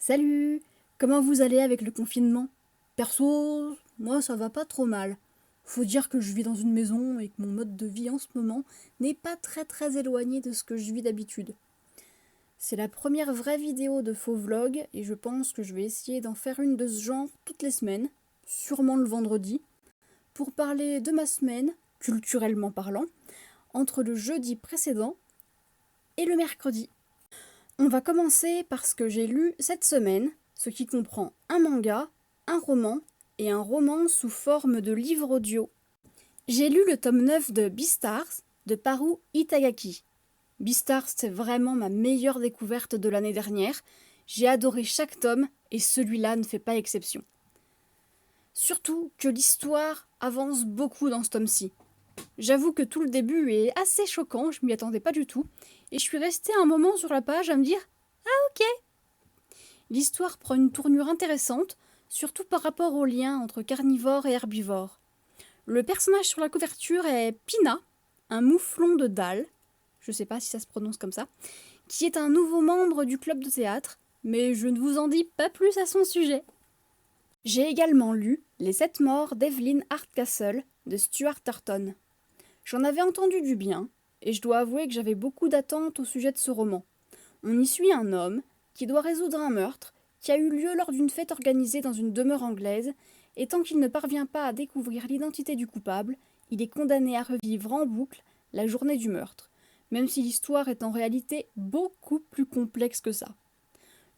Salut! Comment vous allez avec le confinement? Perso, moi ça va pas trop mal. Faut dire que je vis dans une maison et que mon mode de vie en ce moment n'est pas très éloigné de ce que je vis d'habitude. C'est la première vraie vidéo de faux vlog et je pense que je vais essayer d'en faire une de ce genre toutes les semaines, sûrement le vendredi, pour parler de ma semaine, culturellement parlant, entre le jeudi précédent et le mercredi. On va commencer par ce que j'ai lu cette semaine, ce qui comprend un manga, un roman et un roman sous forme de livre audio. J'ai lu le tome 9 de Beastars de Paru Itagaki. Beastars, c'est vraiment ma meilleure découverte de l'année dernière. J'ai adoré chaque tome et celui-là ne fait pas exception. Surtout que l'histoire avance beaucoup dans ce tome-ci. J'avoue que tout le début est assez choquant, je m'y attendais pas du tout, et je suis restée un moment sur la page à me dire « Ah ok !» L'histoire prend une tournure intéressante, surtout par rapport au lien entre carnivore et herbivore. Le personnage sur la couverture est Pina, un mouflon de dalle, je sais pas si ça se prononce comme ça, qui est un nouveau membre du club de théâtre, mais je ne vous en dis pas plus à son sujet. J'ai également lu Les 7 morts d'Evelyn Hardcastle de Stuart Turton. J'en avais entendu du bien, et je dois avouer que j'avais beaucoup d'attentes au sujet de ce roman. On y suit un homme qui doit résoudre un meurtre qui a eu lieu lors d'une fête organisée dans une demeure anglaise, et tant qu'il ne parvient pas à découvrir l'identité du coupable, il est condamné à revivre en boucle la journée du meurtre, même si l'histoire est en réalité beaucoup plus complexe que ça.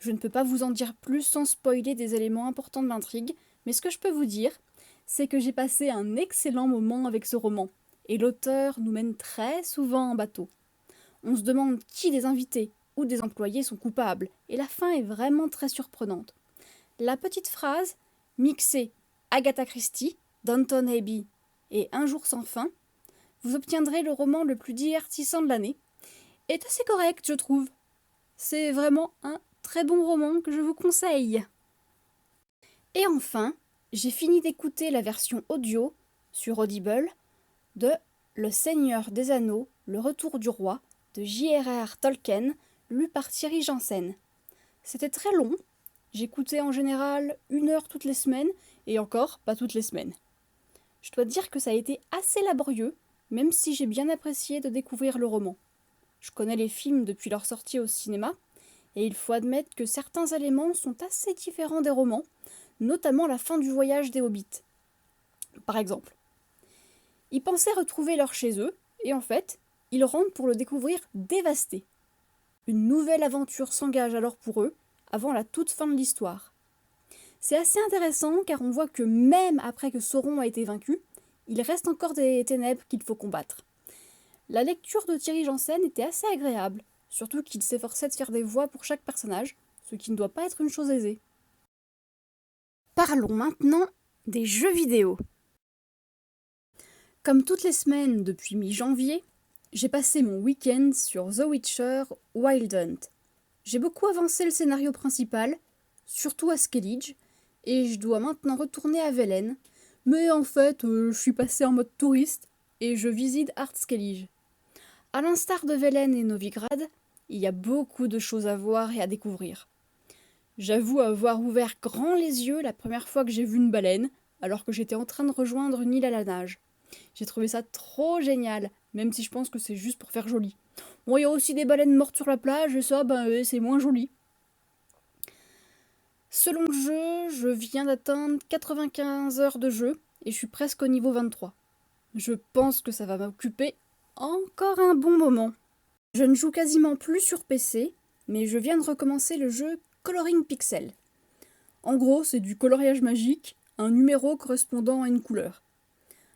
Je ne peux pas vous en dire plus sans spoiler des éléments importants de l'intrigue, mais ce que je peux vous dire, c'est que j'ai passé un excellent moment avec ce roman, et l'auteur nous mène très souvent en bateau. On se demande qui des invités ou des employés sont coupables, et la fin est vraiment très surprenante. La petite phrase, mixée Agatha Christie, Downton Abbey et Un jour sans fin, vous obtiendrez le roman le plus divertissant de l'année, est assez correct, je trouve. C'est vraiment un très bon roman que je vous conseille. Et enfin, j'ai fini d'écouter la version audio sur Audible de Le Seigneur des Anneaux, Le Retour du Roi de J.R.R. Tolkien, lu par Thierry Janssen. C'était très long, j'écoutais en général 1 heure toutes les semaines, et encore pas toutes les semaines. Je dois dire que ça a été assez laborieux, même si j'ai bien apprécié de découvrir le roman. Je connais les films depuis leur sortie au cinéma, et il faut admettre que certains éléments sont assez différents des romans, notamment la fin du voyage des hobbits. Par exemple, ils pensaient retrouver leur chez eux, et en fait, ils rentrent pour le découvrir dévasté. Une nouvelle aventure s'engage alors pour eux, avant la toute fin de l'histoire. C'est assez intéressant car on voit que même après que Sauron a été vaincu, il reste encore des ténèbres qu'il faut combattre. La lecture de Thierry Janssen était assez agréable, surtout qu'il s'efforçait de faire des voix pour chaque personnage, ce qui ne doit pas être une chose aisée. Parlons maintenant des jeux vidéo. Comme toutes les semaines depuis mi-janvier, j'ai passé mon week-end sur The Witcher Wild Hunt. J'ai beaucoup avancé le scénario principal, surtout à Skellige, et je dois maintenant retourner à Velen, mais en fait, je suis passé en mode touriste et je visite Art Skellige. À l'instar de Velen et Novigrad, il y a beaucoup de choses à voir et à découvrir. J'avoue avoir ouvert grand les yeux la première fois que j'ai vu une baleine, alors que j'étais en train de rejoindre une île à la nage. J'ai trouvé ça trop génial, même si je pense que c'est juste pour faire joli. Bon, il y a aussi des baleines mortes sur la plage, et ça, c'est moins joli. Selon le jeu, je viens d'atteindre 95 heures de jeu, et je suis presque au niveau 23. Je pense que ça va m'occuper encore un bon moment. Je ne joue quasiment plus sur PC, mais je viens de recommencer le jeu Coloring Pixel. En gros, c'est du coloriage magique, un numéro correspondant à une couleur.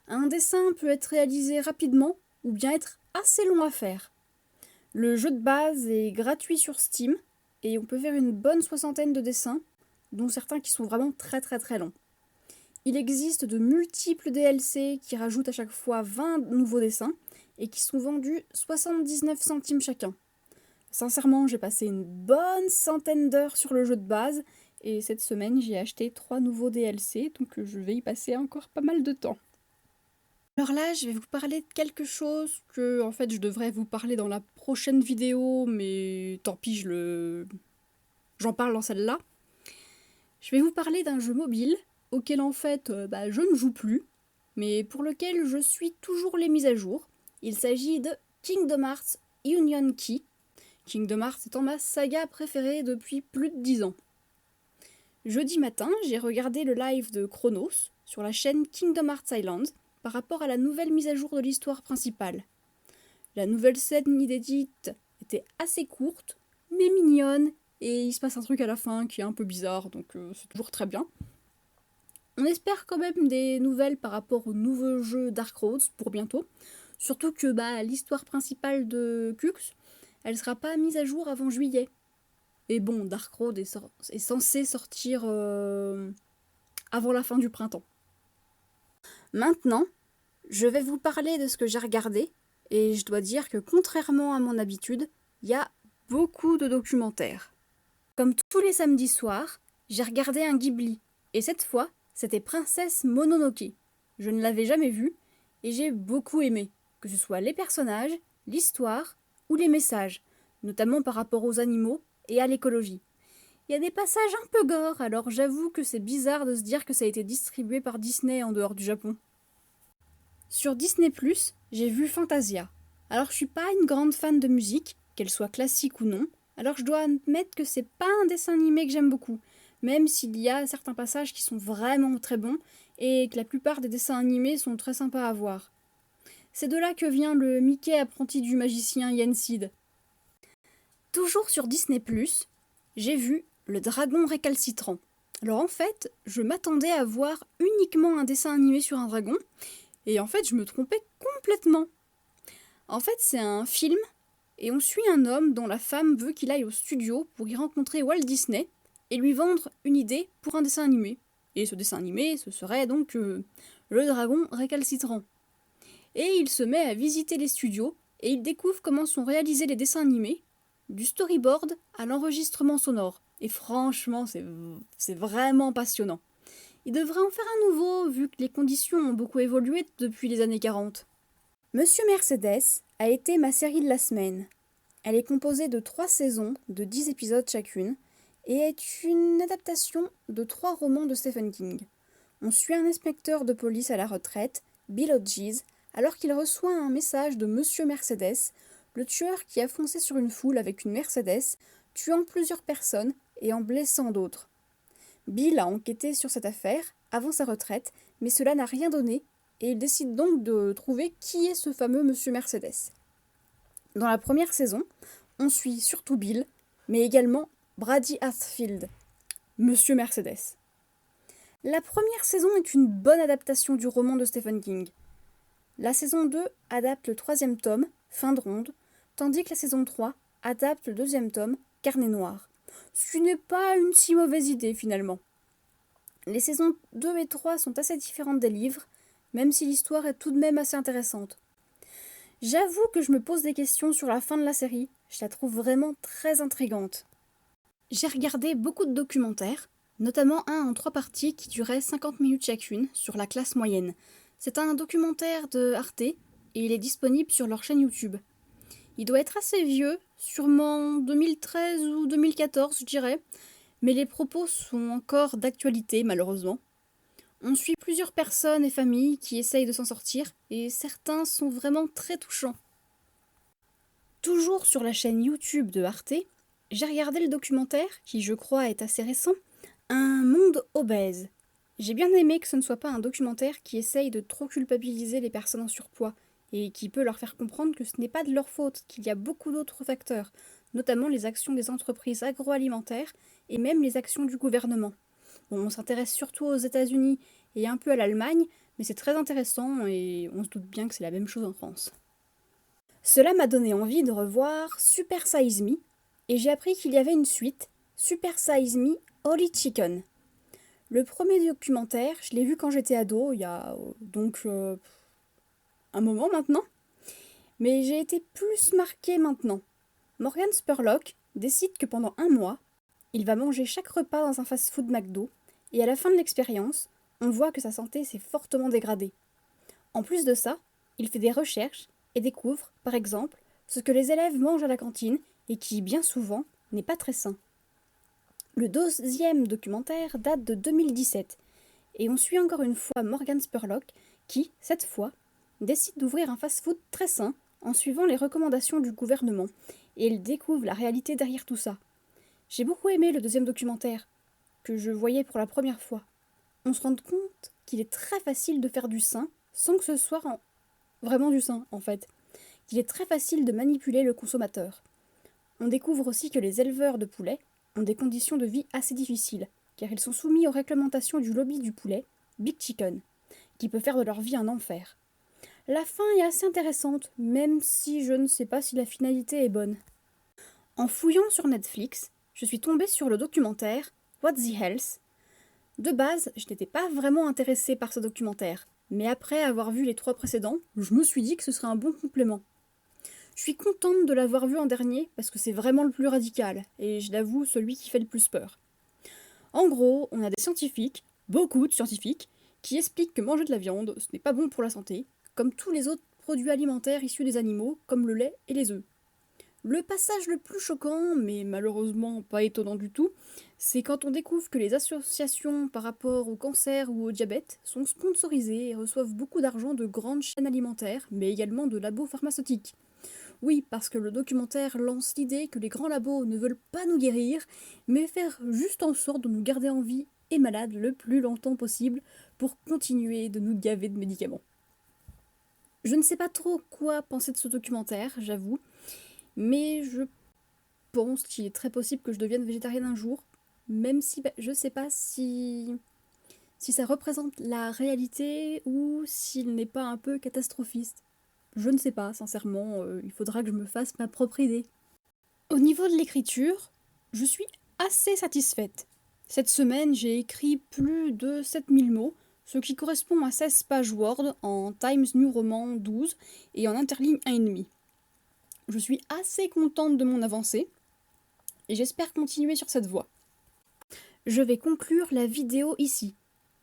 Un dessin peut être réalisé rapidement ou bien être assez long à faire. Le jeu de base est gratuit sur Steam et on peut faire une bonne 60aine de dessins, dont certains qui sont vraiment très longs. Il existe de multiples DLC qui rajoutent à chaque fois 20 nouveaux dessins et qui sont vendus 79 centimes chacun. Sincèrement, j'ai passé une bonne centaine d'heures sur le jeu de base et cette semaine j'ai acheté 3 nouveaux DLC, donc je vais y passer encore pas mal de temps. Alors là, je vais vous parler de quelque chose que, en fait, je devrais vous parler dans la prochaine vidéo, mais tant pis, j'en parle dans celle-là. Je vais vous parler d'un jeu mobile auquel en fait je ne joue plus, mais pour lequel je suis toujours les mises à jour. Il s'agit de Kingdom Hearts Union Key. Kingdom Hearts étant ma saga préférée depuis plus de 10 ans. Jeudi matin, j'ai regardé le live de Chronos sur la chaîne Kingdom Hearts Island par rapport à la nouvelle mise à jour de l'histoire principale. La nouvelle scène inédite était assez courte, mais mignonne, et il se passe un truc à la fin qui est un peu bizarre, donc c'est toujours très bien. On espère quand même des nouvelles par rapport au nouveau jeu Dark Roads pour bientôt, surtout que l'histoire principale de Cux, elle sera pas mise à jour avant juillet. Et bon, Dark Road est censé sortir avant la fin du printemps. Maintenant, je vais vous parler de ce que j'ai regardé, et je dois dire que contrairement à mon habitude, il y a beaucoup de documentaires. Comme tous les samedis soirs, j'ai regardé un Ghibli, et cette fois, c'était Princesse Mononoke. Je ne l'avais jamais vu, et j'ai beaucoup aimé, que ce soit les personnages, l'histoire ou les messages, notamment par rapport aux animaux et à l'écologie. Il y a des passages un peu gore, alors j'avoue que c'est bizarre de se dire que ça a été distribué par Disney en dehors du Japon. Sur Disney+, j'ai vu Fantasia. Alors je suis pas une grande fan de musique, qu'elle soit classique ou non, alors je dois admettre que c'est pas un dessin animé que j'aime beaucoup, même s'il y a certains passages qui sont vraiment très bons, et que la plupart des dessins animés sont très sympas à voir. C'est de là que vient le Mickey apprenti du magicien Yensid. Toujours sur Disney+, j'ai vu Le Dragon récalcitrant. Alors en fait, je m'attendais à voir uniquement un dessin animé sur un dragon, et en fait je me trompais complètement. En fait c'est un film, et on suit un homme dont la femme veut qu'il aille au studio pour y rencontrer Walt Disney, et lui vendre une idée pour un dessin animé. Et ce dessin animé, ce serait donc Le Dragon récalcitrant. Et il se met à visiter les studios, et il découvre comment sont réalisés les dessins animés, du storyboard à l'enregistrement sonore. Et franchement, c'est vraiment passionnant. Il devrait en faire un nouveau, vu que les conditions ont beaucoup évolué depuis les années 40. Monsieur Mercedes a été ma série de la semaine. Elle est composée de 3 saisons de 10 épisodes chacune, et est une adaptation de 3 romans de Stephen King. On suit un inspecteur de police à la retraite, Bill Hodges, alors qu'il reçoit un message de Monsieur Mercedes, le tueur qui a foncé sur une foule avec une Mercedes, tuant plusieurs personnes et en blessant d'autres. Bill a enquêté sur cette affaire avant sa retraite, mais cela n'a rien donné, et il décide donc de trouver qui est ce fameux Monsieur Mercedes. Dans la première saison, on suit surtout Bill, mais également Brady Hartsfield, Monsieur Mercedes. La première saison est une bonne adaptation du roman de Stephen King. La saison 2 adapte le 3e tome, Fin de ronde, tandis que la saison 3 adapte le 2e tome, Carnet noir. Ce qui n'est pas une si mauvaise idée finalement. Les saisons 2 et 3 sont assez différentes des livres, même si l'histoire est tout de même assez intéressante. J'avoue que je me pose des questions sur la fin de la série, je la trouve vraiment très intrigante. J'ai regardé beaucoup de documentaires, notamment un en 3 parties qui durait 50 minutes chacune sur la classe moyenne. C'est un documentaire de Arte et il est disponible sur leur chaîne YouTube. Il doit être assez vieux, sûrement 2013 ou 2014 je dirais, mais les propos sont encore d'actualité malheureusement. On suit plusieurs personnes et familles qui essayent de s'en sortir et certains sont vraiment très touchants. Toujours sur la chaîne YouTube de Arte, j'ai regardé le documentaire, qui je crois est assez récent, Un monde obèse. J'ai bien aimé que ce ne soit pas un documentaire qui essaye de trop culpabiliser les personnes en surpoids, et qui peut leur faire comprendre que ce n'est pas de leur faute, qu'il y a beaucoup d'autres facteurs, notamment les actions des entreprises agroalimentaires et même les actions du gouvernement. Bon, on s'intéresse surtout aux États-Unis et un peu à l'Allemagne, mais c'est très intéressant et on se doute bien que c'est la même chose en France. Cela m'a donné envie de revoir Super Size Me, et j'ai appris qu'il y avait une suite, Super Size Me Holy Chicken. Le premier documentaire, je l'ai vu quand j'étais ado, il y a donc un moment maintenant, mais j'ai été plus marquée maintenant. Morgan Spurlock décide que pendant 1 mois, il va manger chaque repas dans un fast-food McDo, et à la fin de l'expérience, on voit que sa santé s'est fortement dégradée. En plus de ça, il fait des recherches et découvre, par exemple, ce que les élèves mangent à la cantine et qui, bien souvent, n'est pas très sain. Le deuxième documentaire date de 2017 et on suit encore une fois Morgan Spurlock qui, cette fois, décide d'ouvrir un fast-food très sain en suivant les recommandations du gouvernement et il découvre la réalité derrière tout ça. J'ai beaucoup aimé le deuxième documentaire, que je voyais pour la première fois. On se rend compte qu'il est très facile de faire du sain sans que ce soit vraiment du sain en fait. Qu'il est très facile de manipuler le consommateur. On découvre aussi que les éleveurs de poulets ont des conditions de vie assez difficiles, car ils sont soumis aux réglementations du lobby du poulet, Big Chicken, qui peut faire de leur vie un enfer. La fin est assez intéressante, même si je ne sais pas si la finalité est bonne. En fouillant sur Netflix, je suis tombée sur le documentaire What the Health. De base, je n'étais pas vraiment intéressée par ce documentaire, mais après avoir vu les 3 précédents, je me suis dit que ce serait un bon complément. Je suis contente de l'avoir vu en dernier parce que c'est vraiment le plus radical, et je l'avoue celui qui fait le plus peur. En gros, on a des scientifiques, beaucoup de scientifiques, qui expliquent que manger de la viande, ce n'est pas bon pour la santé, comme tous les autres produits alimentaires issus des animaux, comme le lait et les œufs. Le passage le plus choquant, mais malheureusement pas étonnant du tout, c'est quand on découvre que les associations par rapport au cancer ou au diabète sont sponsorisées et reçoivent beaucoup d'argent de grandes chaînes alimentaires, mais également de labos pharmaceutiques. Oui, parce que le documentaire lance l'idée que les grands labos ne veulent pas nous guérir, mais faire juste en sorte de nous garder en vie et malades le plus longtemps possible pour continuer de nous gaver de médicaments. Je ne sais pas trop quoi penser de ce documentaire, j'avoue, mais je pense qu'il est très possible que je devienne végétarienne un jour, même si je sais pas si ça représente la réalité ou s'il n'est pas un peu catastrophiste. Je ne sais pas, sincèrement, il faudra que je me fasse ma propre idée. Au niveau de l'écriture, je suis assez satisfaite. Cette semaine, j'ai écrit plus de 7000 mots, ce qui correspond à 16 pages Word en Times New Roman 12 et en interligne 1,5. Je suis assez contente de mon avancée et j'espère continuer sur cette voie. Je vais conclure la vidéo ici.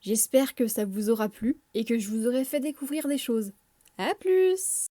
J'espère que ça vous aura plu et que je vous aurai fait découvrir des choses. À plus!